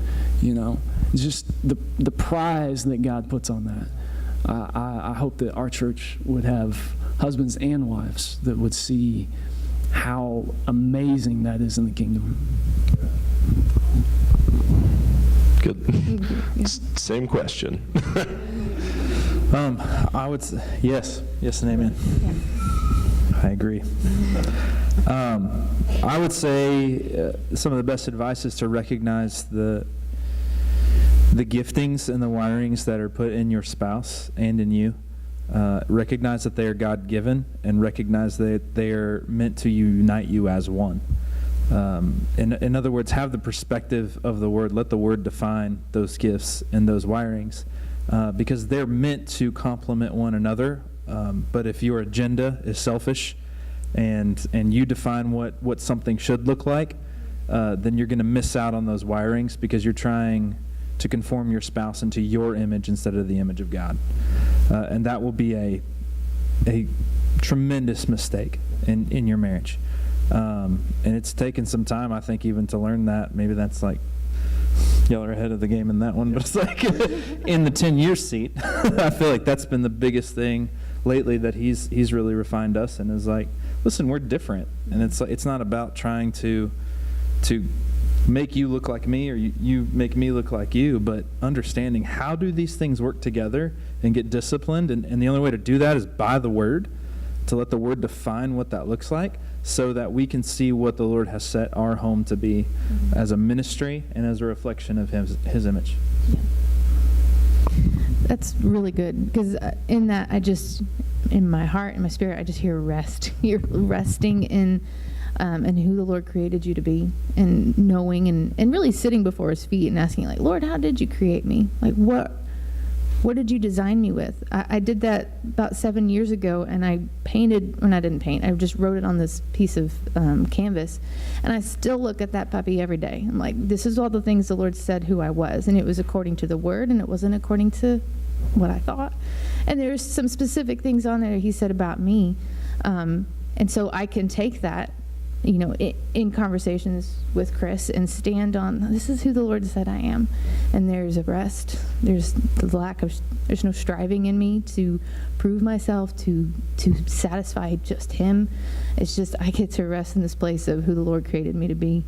B: you know. Just the prize that God puts on that. I hope that our church would have husbands and wives that would see how amazing that is in the kingdom.
A: Good. Same question.
D: I would say yes and amen. I agree. I would say some of the best advice is to recognize the giftings and the wirings that are put in your spouse and in you. Recognize that they are God-given, and recognize that they are meant to unite you as one. In other words, have the perspective of the Word. Let the Word define those gifts and those wirings, because they're meant to complement one another. But if your agenda is selfish and you define what something should look like, then you're going to miss out on those wirings because you're trying to conform your spouse into your image instead of the image of God. And that will be a tremendous mistake in your marriage. And it's taken some time, I think, even to learn that. Maybe that's like, y'all are ahead of the game in that one, but it's like in the 10-year seat, I feel like that's been the biggest thing, lately that he's really refined us and is like, listen, we're different, and it's not about trying to make you look like me or you make me look like you, but understanding how do these things work together and get disciplined, and the only way to do that is by the Word, to let the Word define what that looks like, so that we can see what the Lord has set our home to be as a ministry and as a reflection of His image.
H: That's really good, because in that, in my heart and my spirit, I just hear rest. You're resting in who the Lord created you to be, and knowing and really sitting before His feet and asking, like, Lord, how did you create me? Like, what did you design me with? I did that about 7 years ago, and I didn't paint, I just wrote it on this piece of canvas, and I still look at that puppy every day. I'm like, this is all the things the Lord said who I was, and it was according to the Word, and it wasn't according to what I thought. And there's some specific things on there He said about me, and so I can take that, in conversations with Chris, and stand on, this is who the Lord said I am. And there's a rest. There's there's no striving in me to prove myself, to satisfy just Him. It's just, I get to rest in this place of who the Lord created me to be.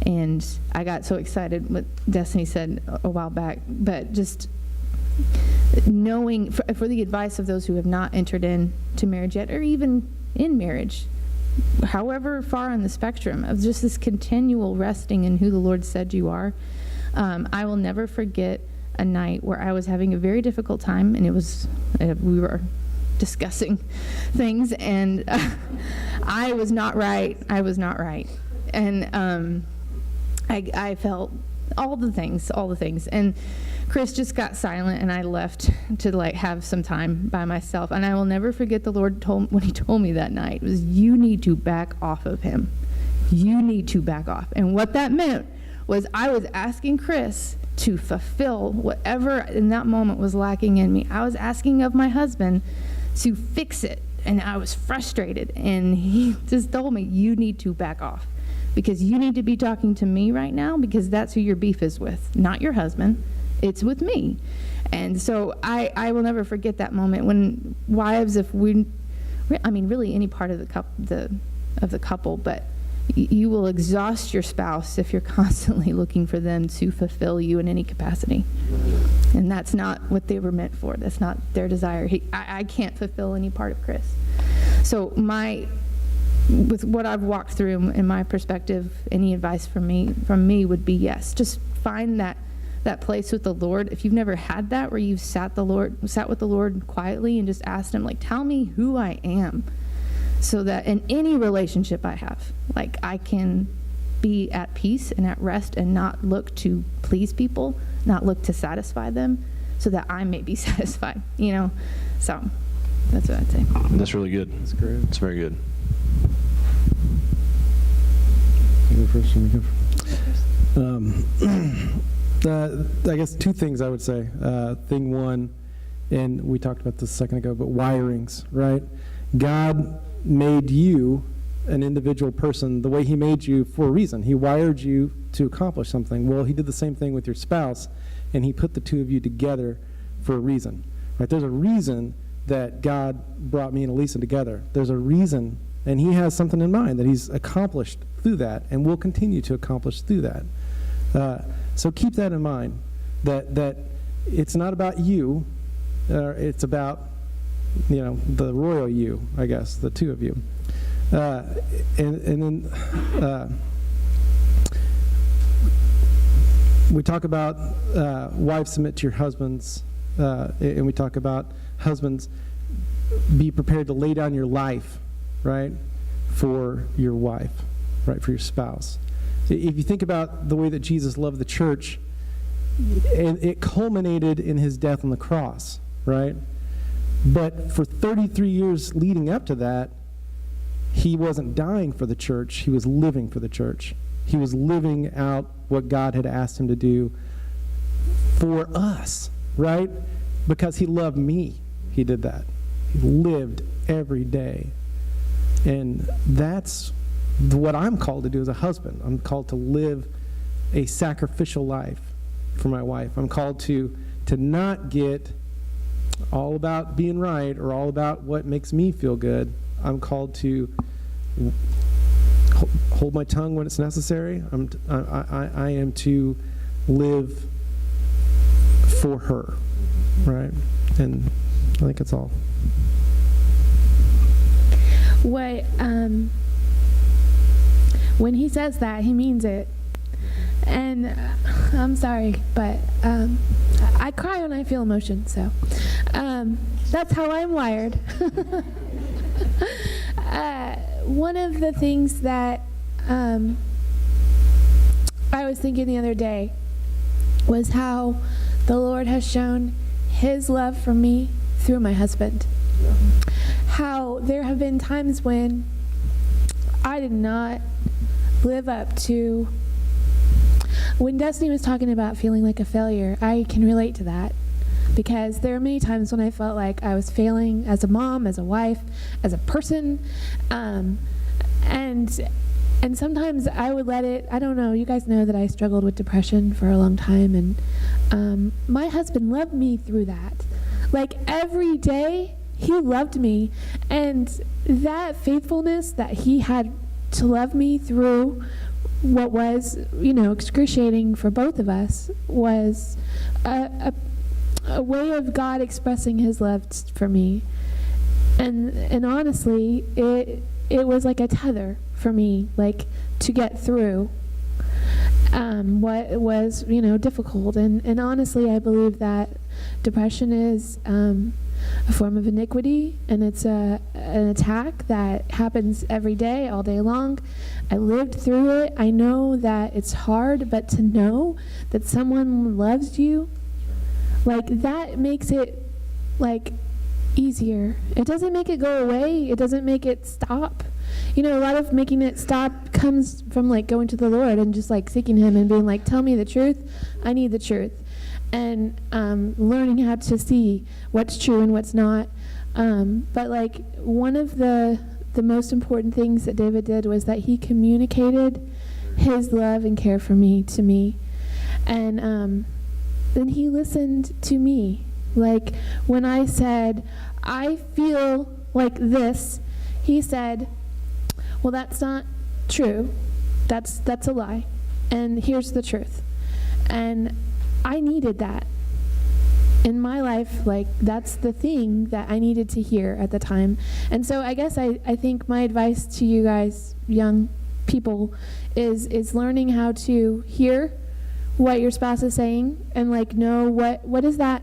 H: And I got so excited what Destiny said a while back, but just knowing, for the advice of those who have not entered into marriage yet, or even in marriage, however far on the spectrum, of just this continual resting in who the Lord said you are. I will never forget a night where I was having a very difficult time, and we were discussing things, and I was not right. And I felt all the things. And Chris just got silent, and I left to have some time by myself. And I will never forget the Lord when He told me that night was, you need to back off of him. You need to back off. And what that meant was I was asking Chris to fulfill whatever in that moment was lacking in me. I was asking of my husband to fix it, and I was frustrated. And he just told me, you need to back off, because you need to be talking to me right now, because that's who your beef is with, not your husband. It's with me. And so I will never forget that moment when wives, really any part of the couple, but you will exhaust your spouse if you're constantly looking for them to fulfill you in any capacity. And that's not what they were meant for. That's not their desire. I can't fulfill any part of Chris. So with what I've walked through, in my perspective, any advice from me would be, yes, just find that place with the Lord. If you've never had that, where you've sat with the Lord quietly and just asked Him, tell me who I am, so that in any relationship I have, I can be at peace and at rest, and not look to please people, not look to satisfy them, so that I may be satisfied, So that's what I'd say.
A: That's really good. That's great. It's very good.
E: You go first, you go first. I guess two things I would say. Thing one, and we talked about this a second ago, but wirings, right? God made you an individual person the way He made you for a reason. He wired you to accomplish something. Well, He did the same thing with your spouse, and He put the two of you together for a reason. Right? There's a reason that God brought me and Elisa together. There's a reason, and He has something in mind that He's accomplished through that, and will continue to accomplish through that. So keep that in mind, that it's not about you, it's about, the royal you, I guess, the two of you. And then we talk about wives submit to your husbands, and we talk about husbands be prepared to lay down your life, right, for your wife, right, for your spouse. If you think about the way that Jesus loved the church, and it culminated in His death on the cross, right? But for 33 years leading up to that, He wasn't dying for the church, He was living for the church. He was living out what God had asked Him to do for us, right? Because He loved me, He did that. He lived every day. And that's what I'm called to do as a husband. I'm called to live a sacrificial life for my wife. I'm called to not get all about being right or all about what makes me feel good. I'm called to hold my tongue when it's necessary. I am to live for her, right? And I think that's all.
C: What when he says that, he means it. And I'm sorry, but I cry when I feel emotion, so that's how I'm wired. One of the things that I was thinking the other day was how the Lord has shown his love for me through my husband. How there have been times when I did not live up to, when Destiny was talking about feeling like a failure, I can relate to that, because there are many times when I felt like I was failing as a mom, as a wife, as a person, and sometimes I would let it, I don't know, you guys know that I struggled with depression for a long time, and my husband loved me through that. Like every day, he loved me, and that faithfulness that he had to love me through what was, excruciating for both of us was a way of God expressing his love for me. And honestly, it was like a tether for me, like to get through what was, difficult. And honestly, I believe that depression is a form of iniquity, and it's an attack that happens every day, all day long. I lived through it. I know that it's hard, but to know that someone loves you, like that makes it like easier. It doesn't make it go away. It doesn't make it stop. A lot of making it stop comes from like going to the Lord and just like seeking him and being like, tell me the truth. I need the truth. And learning how to see what's true and what's not. But like one of the most important things that David did was that he communicated his love and care for me to me. And then he listened to me. Like when I said, I feel like this, he said, well, that's not true. That's a lie. And here's the truth. And I needed that in my life. Like that's the thing that I needed to hear at the time. And so I guess I think my advice to you guys, young people, is learning how to hear what your spouse is saying and like know what does that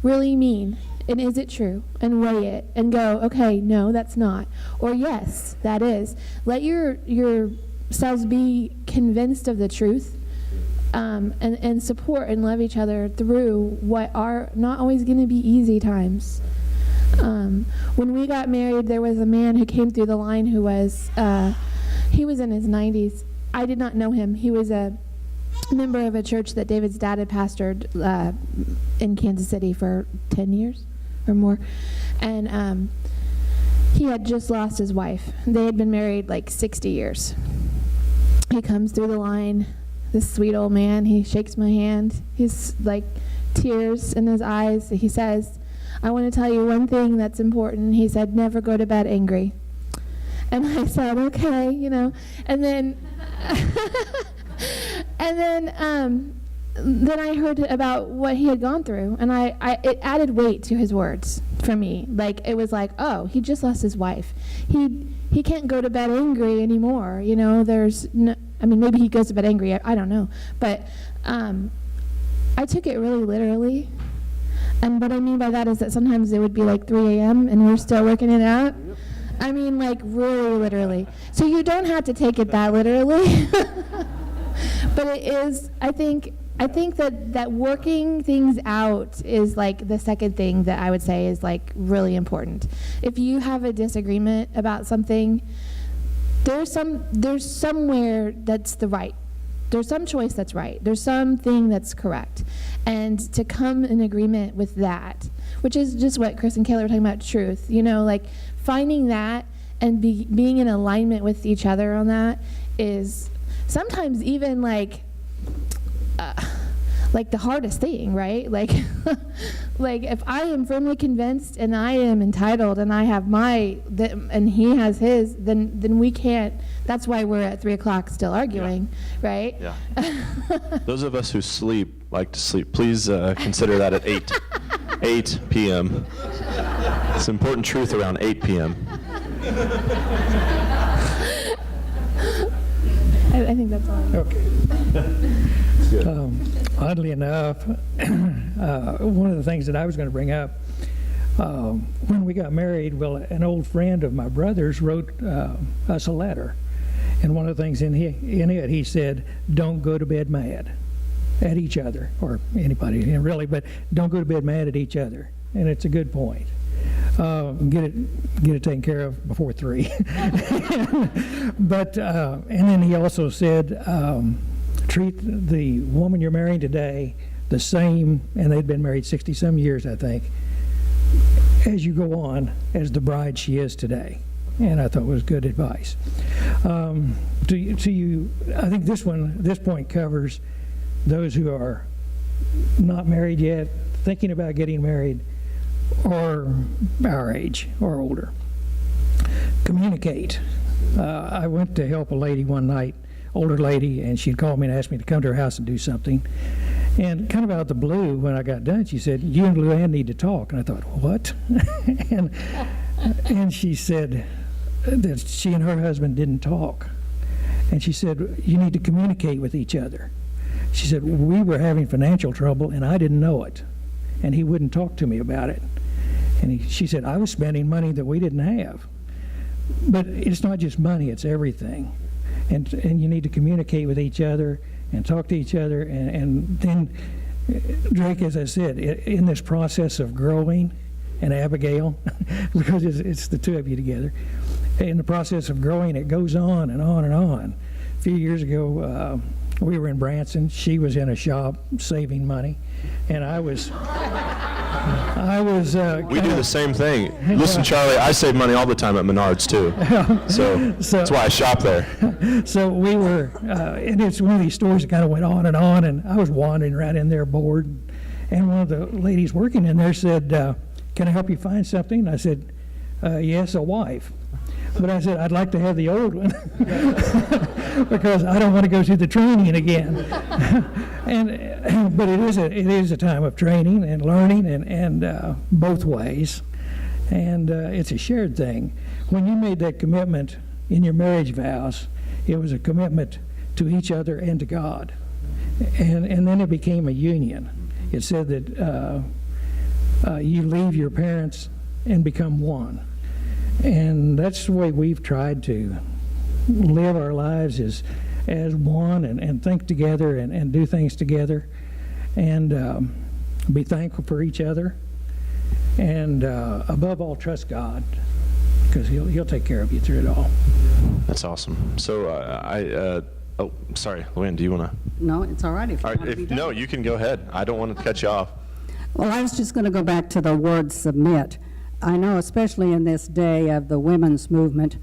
C: really mean, and is it true, and weigh it and go, okay, no, that's not, or yes, that is. Let yourselves be convinced of the truth. And support and love each other through what are not always going to be easy times. When we got married, there was a man who came through the line who was, he was in his 90s. I did not know him. He was a member of a church that David's dad had pastored in Kansas City for 10 years or more. And he had just lost his wife. They had been married like 60 years. He comes through the line. This sweet old man, he shakes my hand. He's like tears in his eyes. He says, I want to tell you one thing that's important. He said, never go to bed angry. And I said, okay, and then then I heard about what he had gone through, and it added weight to his words for me. Like it was like, oh, he just lost his wife. He can't go to bed angry anymore. There's no, maybe he goes to bed angry. I don't know. But I took it really literally. And what I mean by that is that sometimes it would be like 3 a.m. and we're still working it out. Like really literally. So you don't have to take it that literally. But it is, I think that working things out is like the second thing that I would say is like really important. If you have a disagreement about something, there's somewhere that's the right. There's some choice that's right. There's something that's correct. And to come in agreement with that, which is just what Chris and Kayla were talking about, truth, like finding that and being in alignment with each other on that is sometimes even like like the hardest thing, right? Like, like if I am firmly convinced and I am entitled and I have and he has his, then we can't. That's why we're at 3:00 still arguing, right?
A: Yeah. Those of us who like to sleep, please consider that at 8 p.m. It's important truth around 8 p.m.
C: I think that's all.
F: Okay. Oddly enough, one of the things that I was going to bring up, when we got married, well, an old friend of my brother's wrote us a letter. And one of the things in it, he said, don't go to bed mad at each other, or anybody, really, but don't go to bed mad at each other. And it's a good point. Get it taken care of before 3. But and then he also said, treat the woman you're marrying today the same, and they'd been married 60-some years, I think, as you go on as the bride she is today. And I thought it was good advice. To you, I think this point covers those who are not married yet, thinking about getting married, or our age or older. Communicate. I went to help a lady one night, older lady, and she'd called me and asked me to come to her house and do something. And kind of out of the blue, when I got done, she said, you and Luann need to talk. And I thought, what? and she said that she and her husband didn't talk. And she said, you need to communicate with each other. She said, we were having financial trouble, and I didn't know it. And he wouldn't talk to me about it. And she said, I was spending money that we didn't have. But it's not just money, it's everything. And you need to communicate with each other and talk to each other. And then, Drake, as I said, in this process of growing, and Abigail, because it's the two of you together, in the process of growing, it goes on and on and on. A few years ago, we were in Branson. She was in a shop saving money, and I was.
A: We do the same thing. Listen, Charlie, I save money all the time at Menards too. So that's why I shop there.
F: So we were, and it's one of these stories that kind of went on, and I was wandering right in there bored. And one of the ladies working in there said, can I help you find something? I said, yes, a wife. But I said, I'd like to have the old one because I don't want to go through the training again. But it is a time of training and learning and both ways. And it's a shared thing. When you made that commitment in your marriage vows, it was a commitment to each other and to God. And then it became a union. It said that you leave your parents and become one. And that's the way we've tried to live our lives as one and think together and do things together and be thankful for each other. And above all, trust God, because He'll take care of you through it all.
A: That's awesome. So oh, sorry, Luann, do you want to?
G: No, it's all right if you want to be done.
A: No, you can go ahead. I don't want to cut you off.
G: Well, I was just going to go back to the word submit. I know, especially in this day of the women's movement,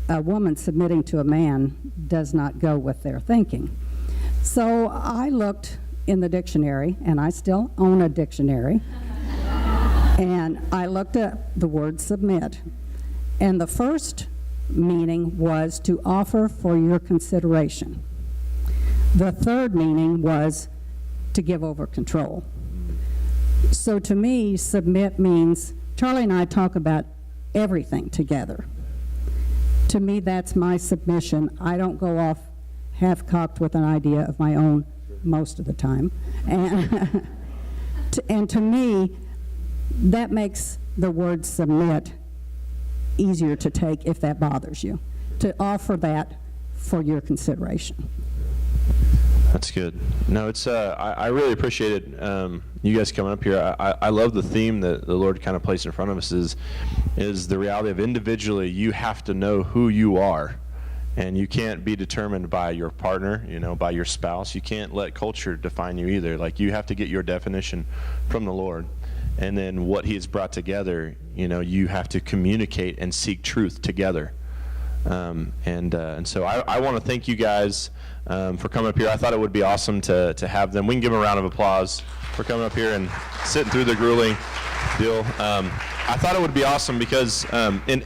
G: a woman submitting to a man does not go with their thinking. So I looked in the dictionary, and I still own a dictionary, and I looked up the word submit. And the first meaning was to offer for your consideration. The third meaning was to give over control. So to me, submit means Charlie and I talk about everything together. To me, that's my submission. I don't go off half-cocked with an idea of my own most of the time. And to me, that makes the word submit easier to take if that bothers you, to offer that for your consideration.
A: That's good. No, it's I really appreciated you guys coming up here. I love the theme that the Lord kind of placed in front of us is the reality of individually you have to know who you are, and you can't be determined by your partner, by your spouse. You can't let culture define you either. Like, you have to get your definition from the Lord, and then what He has brought together, you have to communicate and seek truth together. And so I want to thank you guys for coming up here. I thought it would be awesome to have them. We can give them a round of applause for coming up here and sitting through the grueling deal. I thought it would be awesome because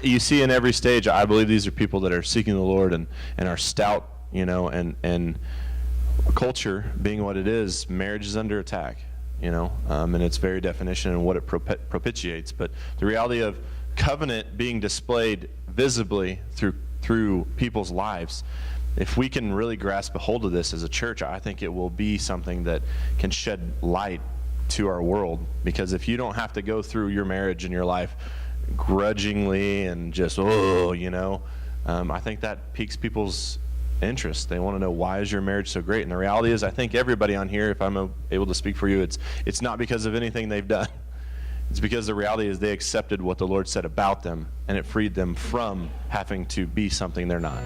A: you see in every stage, I believe these are people that are seeking the Lord and are stout, and culture being what it is, marriage is under attack, and its very definition and what it propitiates. But the reality of covenant being displayed visibly through people's lives, if we can really grasp a hold of this as a church, I think it will be something that can shed light to our world. Because if you don't have to go through your marriage and your life grudgingly and just I think that piques people's interest. They want to know, why is your marriage so great? And the reality is, I think everybody on here, if I'm able to speak for you, it's not because of anything they've done. It's because the reality is they accepted what the Lord said about them, and it freed them from having to be something they're not.